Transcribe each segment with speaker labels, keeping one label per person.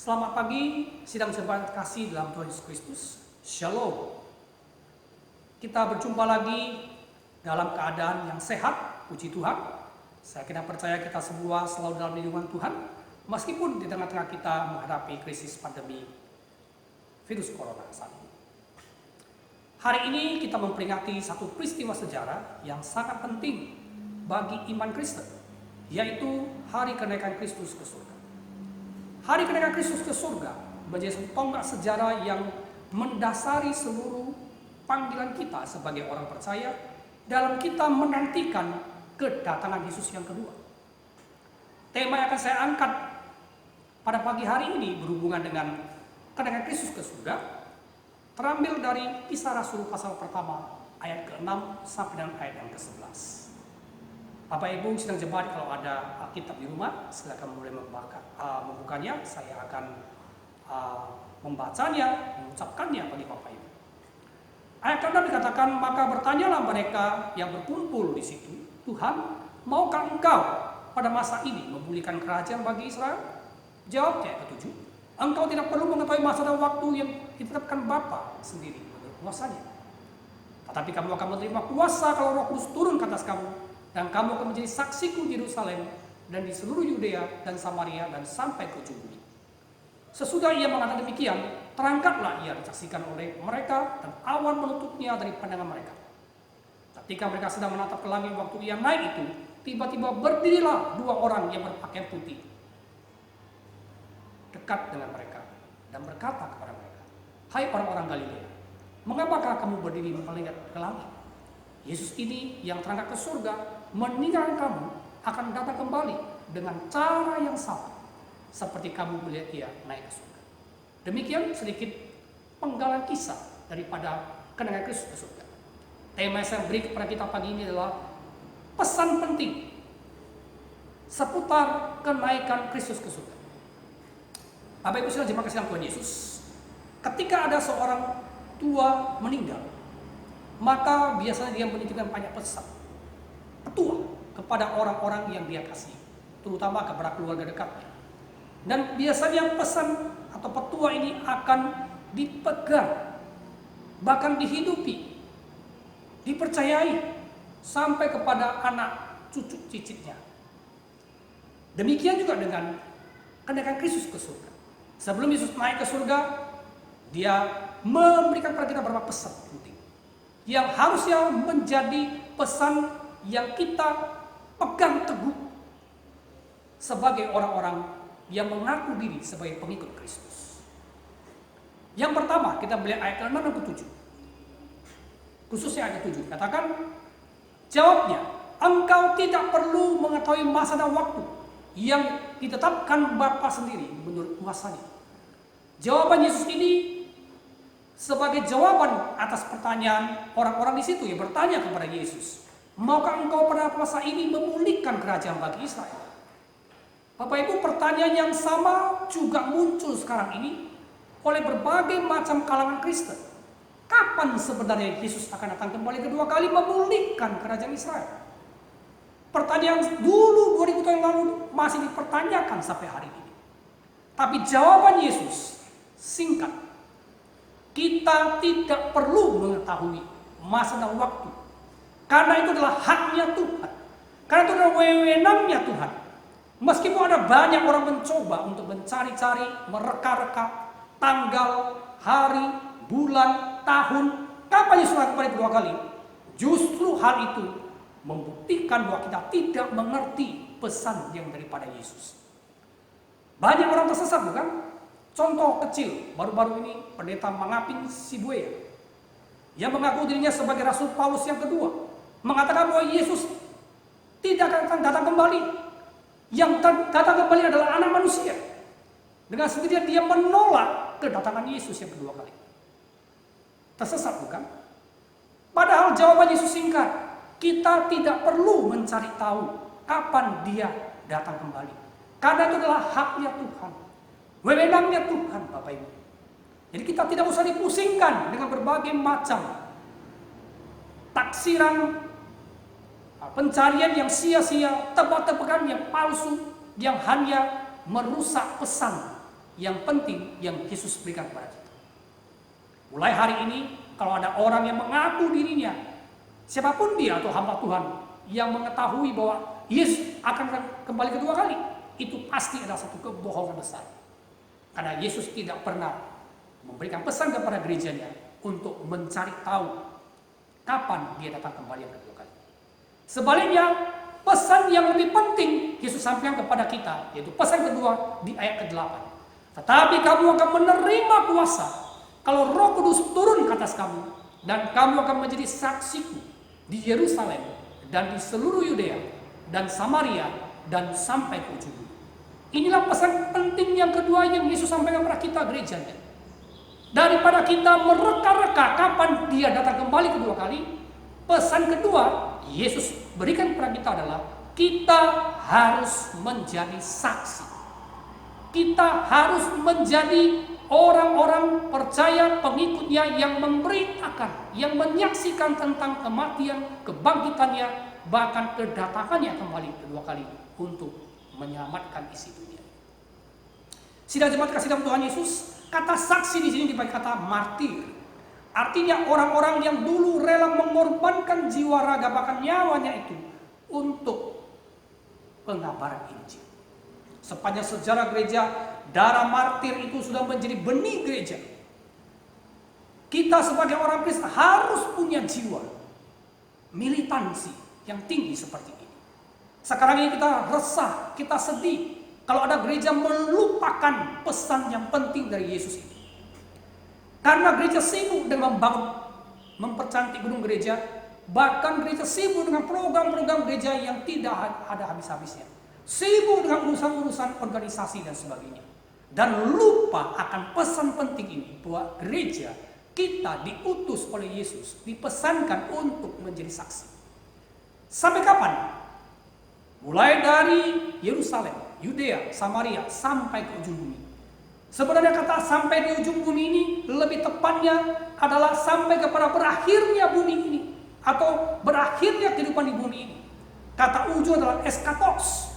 Speaker 1: Selamat pagi, sidang jemaat kasih dalam Tuhan Yesus Kristus. Shalom. Kita berjumpa lagi dalam keadaan yang sehat, puji Tuhan. Saya kira percaya kita semua selalu dalam lindungan Tuhan, meskipun di tengah-tengah kita menghadapi krisis pandemi virus corona saat ini. Hari ini kita memperingati satu peristiwa sejarah yang sangat penting bagi iman Kristen, yaitu hari kenaikan Kristus ke surga. Hari kenaikan Kristus ke surga menjadi satu tonggak sejarah yang mendasari seluruh panggilan kita sebagai orang percaya dalam kita menantikan kedatangan Yesus yang kedua. Tema yang akan saya angkat pada pagi hari ini berhubungan dengan kenaikan Kristus ke surga, terambil dari Kisah Rasul pasal pertama ayat ke-6 sampai dengan ayat yang ke-11. Bapak Ibu sedang jemaat, kalau ada Alkitab di rumah, silakan mulai membukanya. Saya akan membacanya, mengucapkannya bagi Bapak Ibu. Ayat ke-6 dikatakan, maka bertanyalah mereka yang berkumpul di situ, Tuhan, maukah Engkau pada masa ini memulihkan kerajaan bagi Israel? Jawabnya ayat ke-7, Engkau tidak perlu mengetahui masa dan waktu yang ditetapkan Bapa sendiri menurut kuasanya. Tetapi kamu akan menerima kuasa kalau Roh Kudus turun ke atas kamu, dan kamu akan menjadi saksiku di Yerusalem dan di seluruh Yudea dan Samaria dan sampai ke ujung bumi. Sesudah ia mengatakan demikian, terangkatlah ia disaksikan oleh mereka dan awan menutupnya dari pandangan mereka. Ketika mereka sedang menatap ke langit waktu ia naik itu, tiba-tiba berdirilah dua orang yang berpakaian putih dekat dengan mereka dan berkata kepada mereka, hai orang-orang Galilea, mengapakah kamu berdiri melihat ke langit? Yesus ini yang terangkat ke surga meninggalkan kamu akan datang kembali dengan cara yang sama seperti kamu melihat dia naik ke surga. Demikian sedikit penggalan kisah daripada kenaikan Kristus ke surga. Tema yang saya beri kepada kita pagi ini adalah pesan penting seputar kenaikan Kristus ke surga. Bapak Ibu sekalian jemaat kasih Tuhan Yesus, ketika ada seorang tua meninggal, maka biasanya dia menitipkan banyak pesan, petua kepada orang-orang yang dia kasih, terutama kepada keluarga dekatnya. Dan biasanya pesan atau petua ini akan dipegang, bahkan dihidupi, dipercayai sampai kepada anak cucu cicitnya. Demikian juga dengan kenaikan Kristus ke surga. Sebelum Yesus naik ke surga, dia memberikan kepada kita beberapa pesan penting yang harusnya menjadi pesan yang kita pegang teguh sebagai orang-orang yang mengaku diri sebagai pengikut Kristus. Yang pertama, kita melihat ayat ke-6 dan ke-7. Khususnya ayat ke-7 katakan, jawabnya, engkau tidak perlu mengetahui masa dan waktu yang ditetapkan Bapa sendiri menurut kuasanya. Jawaban Yesus ini sebagai jawaban atas pertanyaan orang-orang di situ yang bertanya kepada Yesus, maukah engkau pada masa ini memulihkan kerajaan bagi Israel? Bapak Ibu, pertanyaan yang sama juga muncul sekarang ini oleh berbagai macam kalangan Kristen. Kapan sebenarnya Yesus akan datang kembali kedua kali memulihkan kerajaan Israel? Pertanyaan dulu 2000 tahun lalu masih dipertanyakan sampai hari ini. Tapi jawaban Yesus singkat, kita tidak perlu mengetahui masa dan waktu, karena itu adalah haknya Tuhan, karena itu adalah wewenangnya Tuhan. Meskipun ada banyak orang mencoba untuk mencari-cari, mereka-reka tanggal, hari, bulan, tahun, kapan Yesus akan kembali kedua kali, justru hal itu membuktikan bahwa kita tidak mengerti pesan yang daripada Yesus. Banyak orang tersesat, bukan? Contoh kecil, baru-baru ini pendeta Mangapin Sibuya yang mengaku dirinya sebagai Rasul Paulus yang kedua, mengatakan bahwa Yesus tidak akan datang kembali. Yang datang kembali adalah anak manusia. Dengan sendirinya dia menolak kedatangan Yesus yang kedua kali. Tersesat, bukan? Padahal jawaban Yesus singkat, kita tidak perlu mencari tahu kapan dia datang kembali, karena itu adalah haknya Tuhan, wewenangnya Tuhan, Bapak Ibu. Jadi kita tidak usah dipusingkan dengan berbagai macam taksiran, pencarian yang sia-sia, tebak-tebakan yang palsu, yang hanya merusak pesan yang penting yang Yesus berikan kepada kita. Mulai hari ini, kalau ada orang yang mengaku dirinya, siapapun dia atau hamba Tuhan, yang mengetahui bahwa Yesus akan kembali kedua kali, itu pasti adalah satu kebohongan besar. Karena Yesus tidak pernah memberikan pesan kepada gerejanya untuk mencari tahu kapan dia datang kembali yang kedua kali. Sebaliknya, pesan yang lebih penting Yesus sampaikan kepada kita, yaitu pesan kedua di ayat ke-8. Tetapi kamu akan menerima kuasa kalau Roh Kudus turun ke atas kamu, dan kamu akan menjadi saksiku di Yerusalem dan di seluruh Yudea dan Samaria dan sampai ke ujung bumi. Inilah pesan penting yang kedua yang Yesus sampaikan kepada kita gerejanya. Daripada kita mereka-reka kapan dia datang kembali kedua kali, pesan kedua Yesus berikan kepada kita adalah kita harus menjadi saksi. Kita harus menjadi orang-orang percaya pengikutnya yang memberitakan, yang menyaksikan tentang kematian, kebangkitannya, bahkan kedatangannya kembali kedua kali untuk menyelamatkan isi dunia. Sidang jemaat kasih dalam Tuhan Yesus, kata saksi di sini dipakai kata martir. Artinya orang-orang yang dulu rela mengorbankan jiwa raga bahkan nyawanya itu untuk pengabaran Injil. Sepanjang sejarah gereja, darah martir itu sudah menjadi benih gereja. Kita sebagai orang Kristen harus punya jiwa militansi yang tinggi seperti ini. Sekarang ini kita resah, kita sedih kalau ada gereja melupakan pesan yang penting dari Yesus ini. Karena gereja sibuk dengan membangun, mempercantik gedung gereja, bahkan gereja sibuk dengan program-program gereja yang tidak ada habis-habisnya. Sibuk dengan urusan-urusan organisasi dan sebagainya. Dan lupa akan pesan penting ini, bahwa gereja kita diutus oleh Yesus, dipesankan untuk menjadi saksi. Sampai kapan? Mulai dari Yerusalem, Yudea, Samaria, sampai ke ujung bumi. Sebenarnya kata sampai di ujung bumi ini lebih tepatnya adalah sampai kepada berakhirnya bumi ini, atau berakhirnya kehidupan di bumi ini. Kata ujung adalah eskatos,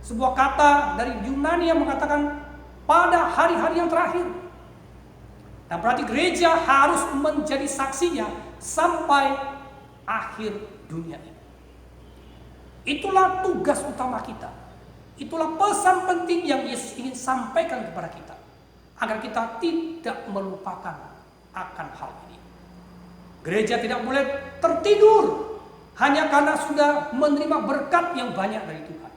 Speaker 1: sebuah kata dari Yunani yang mengatakan pada hari-hari yang terakhir. Nah, berarti gereja harus menjadi saksinya sampai akhir dunia ini. Itulah tugas utama kita. Itulah pesan penting yang Yesus ingin sampaikan kepada kita, agar kita tidak melupakan akan hal ini. Gereja tidak boleh tertidur hanya karena sudah menerima berkat yang banyak dari Tuhan.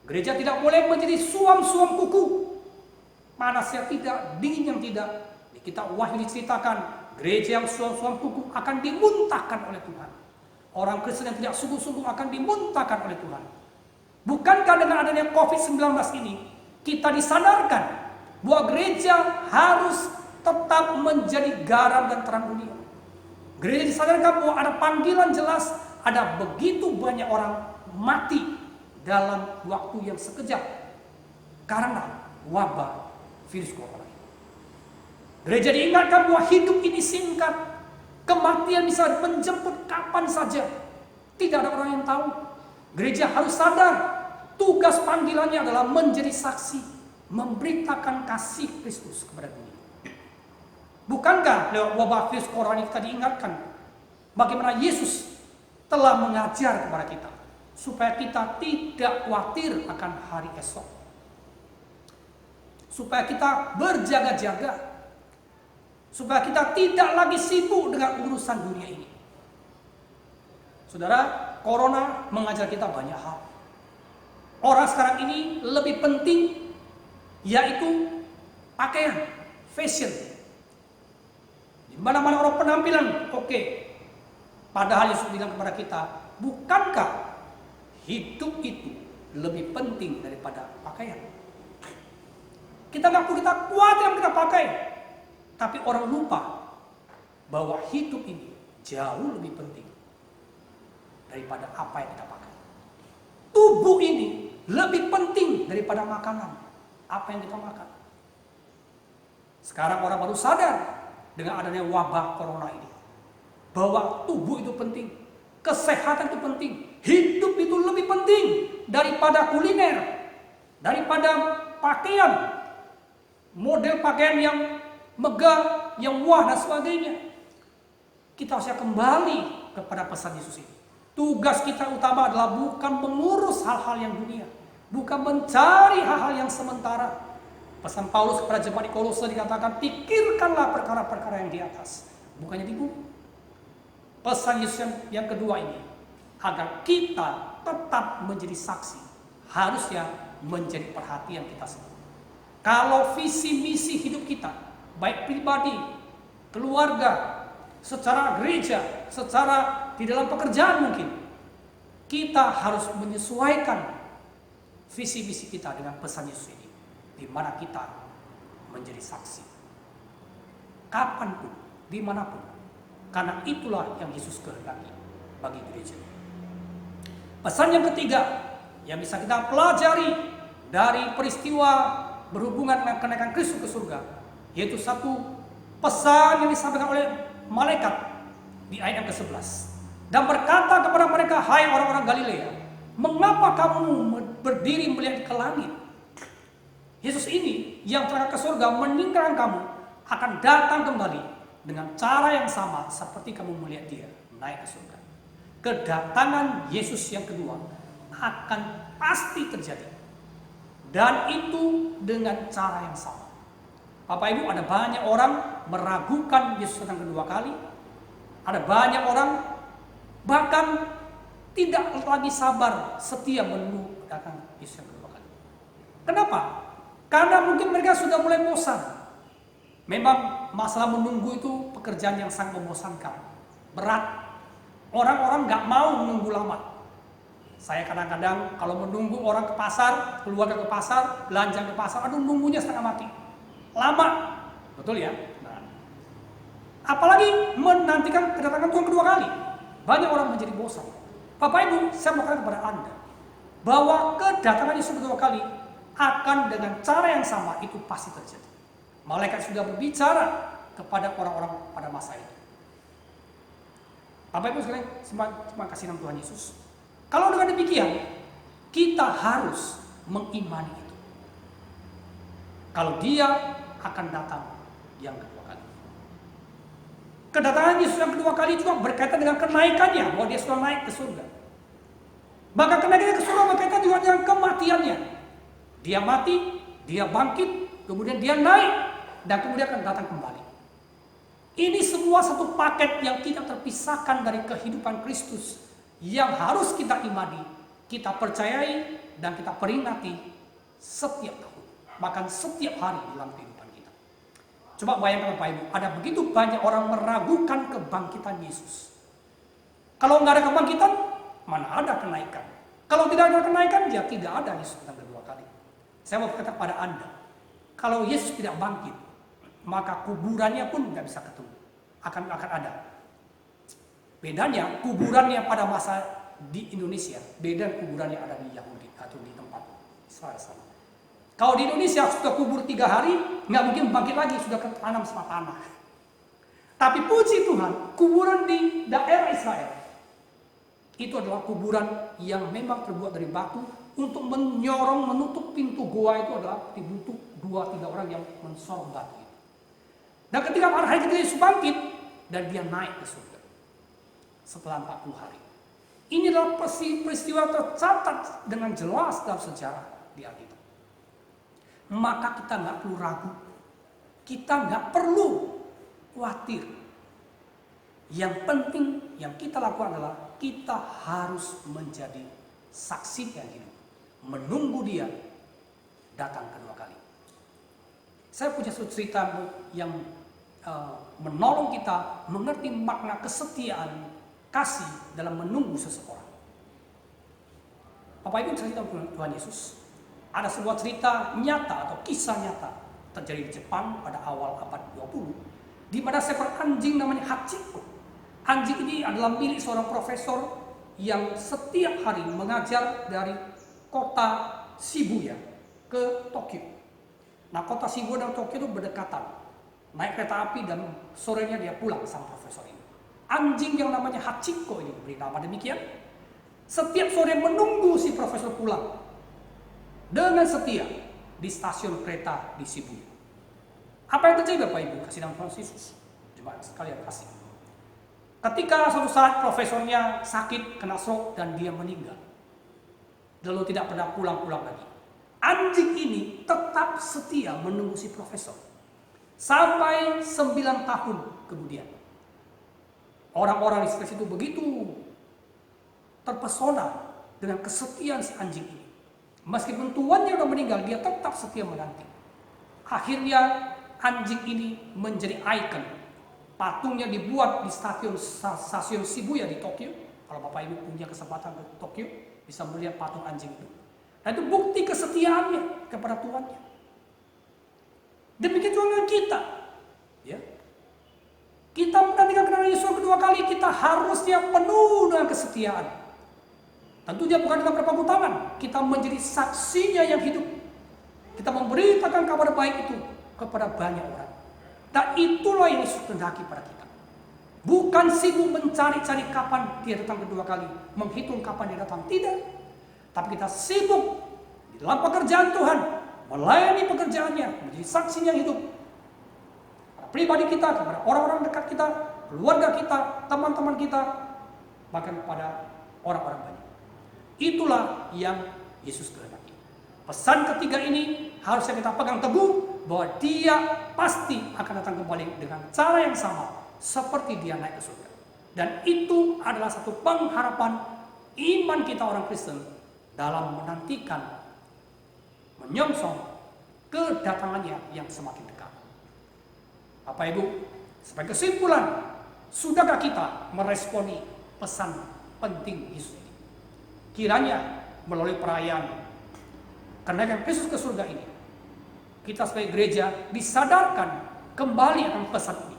Speaker 1: Gereja tidak boleh menjadi suam-suam kuku. Panasnya tidak, dingin yang tidak. Kita Wahyu diceritakan, gereja yang suam-suam kuku akan dimuntahkan oleh Tuhan. Orang Kristen yang tidak sungguh-sungguh akan dimuntahkan oleh Tuhan. Bukankah dengan adanya COVID-19 ini, kita disadarkan bahwa gereja harus tetap menjadi garam dan terang dunia. Gereja disadarkan bahwa ada panggilan jelas, ada begitu banyak orang mati dalam waktu yang sekejap karena wabah virus corona. Gereja diingatkan bahwa hidup ini singkat, kematian bisa menjemput kapan saja. Tidak ada orang yang tahu. Gereja harus sadar, tugas panggilannya adalah menjadi saksi, memberitakan kasih Kristus kepada dunia. Bukankah lewat wabah virus corona kita diingatkan bagaimana Yesus telah mengajar kepada kita supaya kita tidak khawatir akan hari esok, supaya kita berjaga-jaga, supaya kita tidak lagi sibuk dengan urusan dunia ini. Saudara, corona mengajar kita banyak hal. Orang sekarang ini lebih penting yaitu pakaian, fashion. Di mana-mana orang penampilan, oke. Padahal Yesus bilang kepada kita, bukankah hidup itu lebih penting daripada pakaian? Kita nggak perlu kita kuat yang kita pakai, tapi orang lupa bahwa hidup ini jauh lebih penting daripada apa yang kita pakai. Tubuh ini lebih penting daripada makanan, apa yang kita makan. Sekarang orang baru sadar dengan adanya wabah corona ini, bahwa tubuh itu penting, kesehatan itu penting, hidup itu lebih penting daripada kuliner, daripada pakaian, model pakaian yang megah, yang wah dan sebagainya. Kita harus kembali kepada pesan Yesus ini. Tugas kita utama adalah bukan mengurus hal-hal yang dunia, bukan mencari hal-hal yang sementara. Pesan Paulus kepada jemaat di Kolose dikatakan, pikirkanlah perkara-perkara yang di atas, bukannya di bumi. Pesan Yesus yang kedua ini, agar kita tetap menjadi saksi, harusnya menjadi perhatian kita semua. Kalau visi misi hidup kita, baik pribadi, keluarga, secara gereja, secara di dalam pekerjaan mungkin, kita harus menyesuaikan visi misi kita dengan pesan Yesus ini, di mana kita menjadi saksi kapanpun, dimanapun, karena itulah yang Yesus kehendaki bagi gereja. Pesan yang ketiga yang bisa kita pelajari dari peristiwa berhubungan dengan kenaikan Kristus ke surga, yaitu satu pesan yang disampaikan oleh malaikat di ayat yang ke-11, dan berkata kepada mereka, hai orang-orang Galilea, mengapa kamu berdiri melihat ke langit? Yesus ini yang terangkat ke surga meninggalkan kamu akan datang kembali dengan cara yang sama seperti kamu melihat dia naik ke surga. Kedatangan Yesus yang kedua akan pasti terjadi, dan itu dengan cara yang sama. Bapak Ibu, ada banyak orang meragukan Yesus datang kedua kali. Ada banyak orang bahkan tidak lagi sabar setia menunggu datang Yesus yang kedua kali. Kenapa? Karena mungkin mereka sudah mulai bosan. Memang masalah menunggu itu pekerjaan yang sangat membosankan, berat. Orang-orang gak mau menunggu lama. Saya kadang-kadang kalau menunggu orang ke pasar, keluarga ke pasar, belanja ke pasar, aduh nunggunya setengah mati. Lama, betul ya? Nah, apalagi menantikan kedatangan Tuhan kedua kali. Banyak orang menjadi bosan. Bapak Ibu, saya mau katakan kepada Anda bahwa kedatangan Yesus kedua kali akan dengan cara yang sama, itu pasti terjadi. Malaikat sudah berbicara kepada orang-orang pada masa itu. Bapak Ibu sekalian, terima kasih nama Tuhan Yesus. Kalau dengan demikian, kita harus mengimani itu. Kalau dia akan datang yang kedua kali. Kedatangan Yesus yang kedua kali juga berkaitan dengan kenaikannya, bahwa dia sudah naik ke surga. Maka kenaikannya ke surga berkaitan juga dengan kematiannya. Dia mati, dia bangkit, kemudian dia naik, dan kemudian akan datang kembali. Ini semua satu paket yang tidak terpisahkan dari kehidupan Kristus, yang harus kita imani, kita percayai, dan kita peringati setiap tahun, bahkan setiap hari dalam kehidupan kita. Coba bayangkan Bapak Ibu, ada begitu banyak orang meragukan kebangkitan Yesus. Kalau nggak ada kebangkitan, mana ada kenaikan? Kalau tidak ada kenaikan, ya tidak ada Yesus yang kedua kali. Saya mau berkata pada Anda, kalau Yesus tidak bangkit, maka kuburannya pun nggak bisa ketemu, akan ada. Bedanya kuburannya pada masa di Indonesia beda kuburan yang ada di Yahudi atau di tempat Israel sana. Kalau di Indonesia sudah kubur 3 hari, nggak mungkin bangkit lagi, sudah ketanam sama tanah. Tapi puji Tuhan, kuburan di daerah Israel itu adalah kuburan yang memang terbuat dari batu. Untuk menyorong, menutup pintu goa itu adalah dibutuh 2-3 orang yang mensorong batu itu. Dan ketika pada hari ketika Yesus bangkit, dan dia naik ke surga setelah 40 hari. Ini adalah peristiwa tercatat dengan jelas dalam sejarah di Alkitab. Maka kita nggak perlu ragu, kita nggak perlu khawatir. Yang penting yang kita lakukan adalah kita harus menjadi saksi yang hidup, menunggu dia datang kedua kali. Saya punya satu cerita yang menolong kita mengerti makna kesetiaan kasih dalam menunggu seseorang. Bapak Ibu, cerita Tuhan Yesus, ada sebuah cerita nyata atau kisah nyata terjadi di Jepang pada awal abad 20, di mana seekor anjing namanya Hachiko. Anjing ini adalah milik seorang profesor yang setiap hari mengajar dari kota Shibuya ke Tokyo. Nah, kota Shibuya dan Tokyo itu berdekatan. Naik kereta api dan sorenya dia pulang sama profesor ini. Anjing yang namanya Hachiko ini diberi nama demikian. Setiap sore menunggu si profesor pulang dengan setia di stasiun kereta di Shibuya. Apa yang terjadi Bapak Ibu? Kasih dalam Tuhan Yesus. Jemaat sekalian kasih. Ketika suatu saat profesornya sakit, kena stroke, dan dia meninggal. Lalu tidak pernah pulang-pulang lagi. Anjing ini tetap setia menunggu si profesor. Sampai 9 tahun kemudian. Orang-orang di sekitar situ begitu terpesona dengan kesetiaan si anjing ini. Meskipun tuannya sudah meninggal, dia tetap setia menanti. Akhirnya anjing ini menjadi ikon. Patungnya dibuat di stasiun Shibuya di Tokyo. Kalau Bapak Ibu punya kesempatan ke Tokyo, bisa melihat patung anjing itu. Dan itu bukti kesetiaannya kepada tuannya. Demikian juga dengan kita. Ya. Kita menantikan kedatangan Yesus kedua kali, kita harusnya penuh dengan kesetiaan. Tentunya bukan dengan berpangku tangan, kita menjadi saksinya yang hidup. Kita memberitakan kabar baik itu kepada banyak orang. Dan itulah yang Yesus kehendaki pada kita. Bukan sibuk mencari-cari kapan dia datang kedua kali, menghitung kapan dia datang, tidak. Tapi kita sibuk di dalam pekerjaan Tuhan, melayani pekerjaannya, menjadi saksinya yang hidup. Pada pribadi kita, kepada orang-orang dekat kita, keluarga kita, teman-teman kita, bahkan pada orang-orang banyak. Itulah yang Yesus kehendaki. Pesan ketiga ini harusnya kita pegang teguh, bahwa dia pasti akan datang kembali dengan cara yang sama seperti dia naik ke surga. Dan itu adalah satu pengharapan iman kita orang Kristen dalam menantikan, menyongsong kedatangannya yang semakin dekat. Bapak Ibu, sebagai kesimpulan, sudahkah kita meresponi pesan penting Yesus ini? Kiranya melalui perayaan kenaikan Kristus ke surga ini, kita sebagai gereja disadarkan kembali akan pesan ini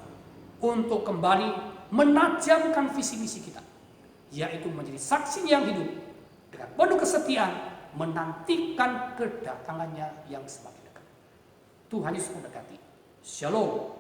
Speaker 1: untuk kembali menajamkan visi misi kita, yaitu menjadi saksi yang hidup dengan penuh kesetiaan menantikan kedatangannya yang semakin dekat. Tuhan Yesus memberkati. Shalom.